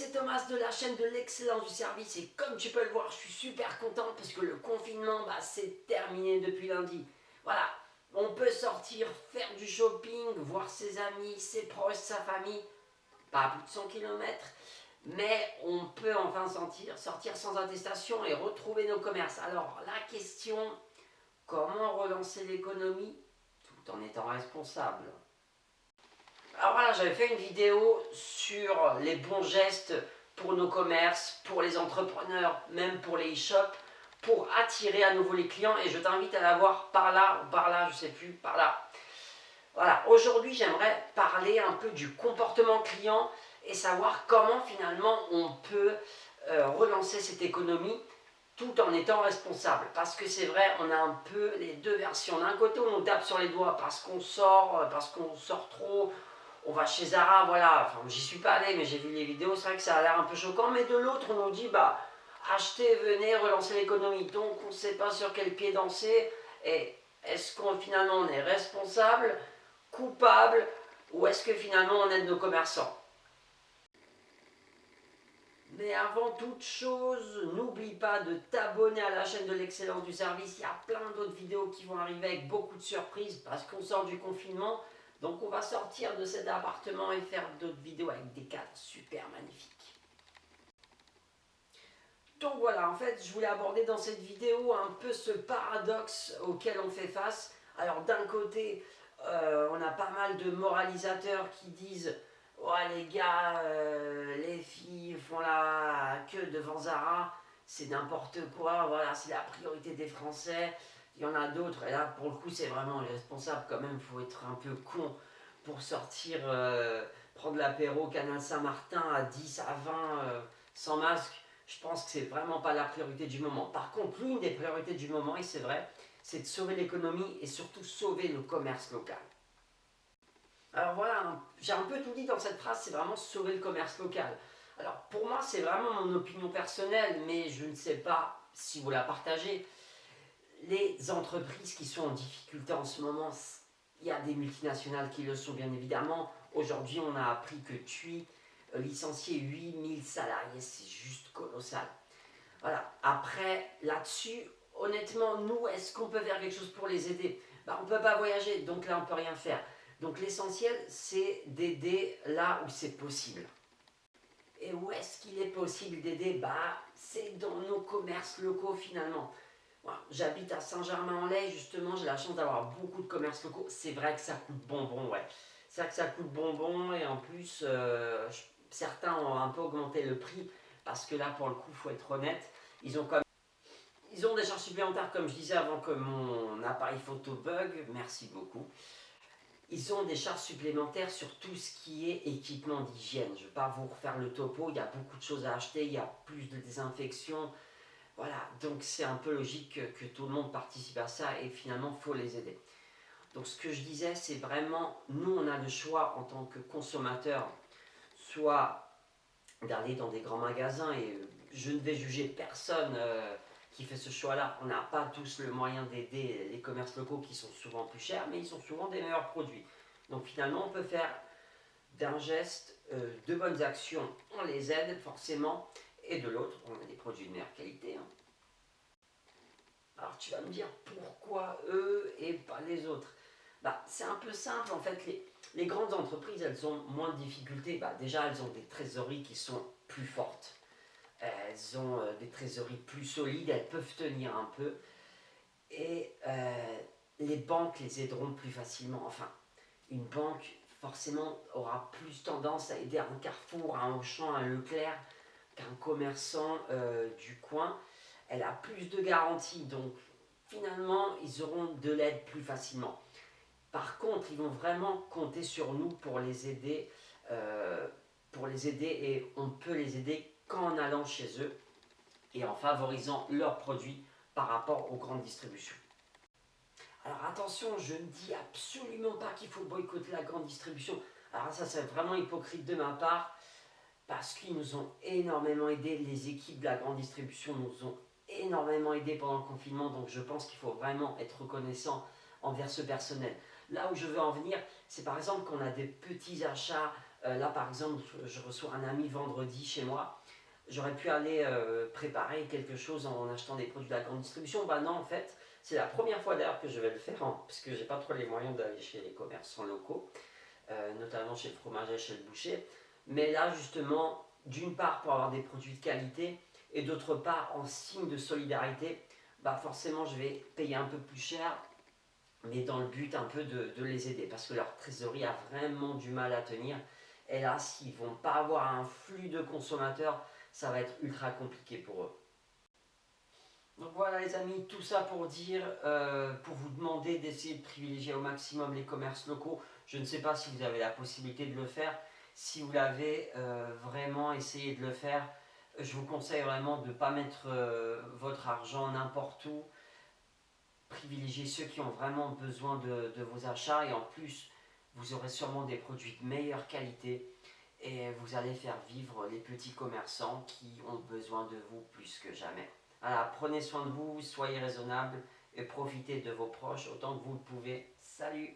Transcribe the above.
c'est Thomas de la chaîne de l'excellence du service et comme tu peux le voir, je suis super content parce que le confinement, c'est terminé depuis lundi. Voilà, on peut sortir, faire du shopping, voir ses amis, ses proches, sa famille, pas à plus de 100 km, mais on peut enfin sortir sans attestation et retrouver nos commerces. Alors la question, comment relancer l'économie tout en étant responsable? Alors voilà, j'avais fait une vidéo sur les bons gestes pour nos commerces, pour les entrepreneurs, même pour les e-shops, pour attirer à nouveau les clients et je t'invite à la voir par là ou par là, je sais plus, par là. Voilà, aujourd'hui j'aimerais parler un peu du comportement client et savoir comment finalement on peut relancer cette économie tout en étant responsable. Parce que c'est vrai, on a un peu les deux versions. D'un côté, on nous tape sur les doigts parce qu'on sort trop, on va chez Zara, voilà, enfin j'y suis pas allé mais j'ai vu les vidéos, c'est vrai que ça a l'air un peu choquant, mais de l'autre on nous dit achetez, venez, relancer l'économie, donc on ne sait pas sur quel pied danser, et est-ce qu'on finalement on est responsable, coupable, ou est-ce que finalement on aide nos commerçants? Mais avant toute chose, n'oublie pas de t'abonner à la chaîne de l'excellence du service. Il y a plein d'autres vidéos qui vont arriver avec beaucoup de surprises parce qu'on sort du confinement. Donc on va sortir de cet appartement et faire d'autres vidéos avec des cadres super magnifiques. Donc voilà, en fait, je voulais aborder dans cette vidéo un peu ce paradoxe auquel on fait face. Alors d'un côté, on a pas mal de moralisateurs qui disent « Ouais les gars, les filles font la queue devant Zara, c'est n'importe quoi, voilà, c'est la priorité des Français. » Il y en a d'autres, et là pour le coup c'est vraiment les responsables quand même, il faut être un peu con pour sortir, prendre l'apéro Canal Saint-Martin à 10, à 20, sans masque. Je pense que c'est vraiment pas la priorité du moment. Par contre, l'une des priorités du moment, et c'est vrai, c'est de sauver l'économie et surtout sauver le commerce local. Alors voilà, j'ai un peu tout dit dans cette phrase, c'est vraiment sauver le commerce local. Alors pour moi, c'est vraiment mon opinion personnelle, mais je ne sais pas si vous la partagez. Les entreprises qui sont en difficulté en ce moment, il y a des multinationales qui le sont bien évidemment. Aujourd'hui, on a appris que TUI licenciait 8000 salariés, c'est juste colossal. Voilà. Après, là-dessus, honnêtement, nous, est-ce qu'on peut faire quelque chose pour les aider? On ne peut pas voyager, donc là, on ne peut rien faire. Donc l'essentiel, c'est d'aider là où c'est possible. Et où est-ce qu'il est possible d'aider? C'est dans nos commerces locaux finalement. Voilà, j'habite à Saint-Germain-en-Laye, justement, j'ai la chance d'avoir beaucoup de commerces locaux. C'est vrai que ça coûte bonbon, ouais. C'est vrai que ça coûte bonbon et en plus, certains ont un peu augmenté le prix parce que là, pour le coup, il faut être honnête, ils ont des charges supplémentaires, comme je disais avant que mon appareil photo bug, merci beaucoup. Ils ont des charges supplémentaires sur tout ce qui est équipement d'hygiène. Je ne vais pas vous refaire le topo, il y a beaucoup de choses à acheter, il y a plus de désinfection. Voilà, donc c'est un peu logique que tout le monde participe à ça et finalement, il faut les aider. Donc ce que je disais, c'est vraiment, nous on a le choix en tant que consommateur, soit d'aller dans des grands magasins et je ne vais juger personne qui fait ce choix-là. On n'a pas tous le moyen d'aider les commerces locaux qui sont souvent plus chers, mais ils sont souvent des meilleurs produits. Donc finalement, on peut faire d'un geste de bonnes actions, on les aide forcément, et de l'autre, on a des produits de meilleure qualité. Alors tu vas me dire, pourquoi eux et pas les autres? C'est un peu simple en fait, les grandes entreprises, elles ont moins de difficultés. Déjà, elles ont des trésoreries qui sont plus fortes. Elles ont des trésoreries plus solides, elles peuvent tenir un peu. Et les banques les aideront plus facilement. Enfin, une banque, forcément, aura plus tendance à aider un Carrefour, un Auchan, un Leclerc, qu'un commerçant du coin. Elle a plus de garanties, donc finalement, ils auront de l'aide plus facilement. Par contre, ils vont vraiment compter sur nous pour les aider et on peut les aider qu'en allant chez eux et en favorisant leurs produits par rapport aux grandes distributions. Alors attention, je ne dis absolument pas qu'il faut boycotter la grande distribution. Alors ça, c'est vraiment hypocrite de ma part parce qu'ils nous ont énormément aidés, les équipes de la grande distribution nous ont énormément aidés pendant le confinement, donc je pense qu'il faut vraiment être reconnaissant envers ce personnel. Là où je veux en venir, c'est par exemple qu'on a des petits achats Là par exemple, je reçois un ami vendredi chez moi. J'aurais pu aller préparer quelque chose en achetant des produits de la grande distribution. Bah non, en fait, c'est la première fois d'ailleurs que je vais le faire, hein, parce que j'ai pas trop les moyens d'aller chez les commerçants locaux, notamment chez le fromager, chez le boucher. Mais là, justement, d'une part pour avoir des produits de qualité, et d'autre part en signe de solidarité, bah forcément je vais payer un peu plus cher, mais dans le but un peu de les aider, parce que leur trésorerie a vraiment du mal à tenir. Et là, s'ils vont pas avoir un flux de consommateurs, ça va être ultra compliqué pour eux. Donc voilà les amis, tout ça pour dire, pour vous demander d'essayer de privilégier au maximum les commerces locaux. Je ne sais pas si vous avez la possibilité de le faire. Si vous l'avez, vraiment essayé de le faire. Je vous conseille vraiment de ne pas mettre votre argent n'importe où. Privilégiez ceux qui ont vraiment besoin de vos achats, et en plus, vous aurez sûrement des produits de meilleure qualité et vous allez faire vivre les petits commerçants qui ont besoin de vous plus que jamais. Voilà, prenez soin de vous, soyez raisonnables et profitez de vos proches autant que vous le pouvez. Salut!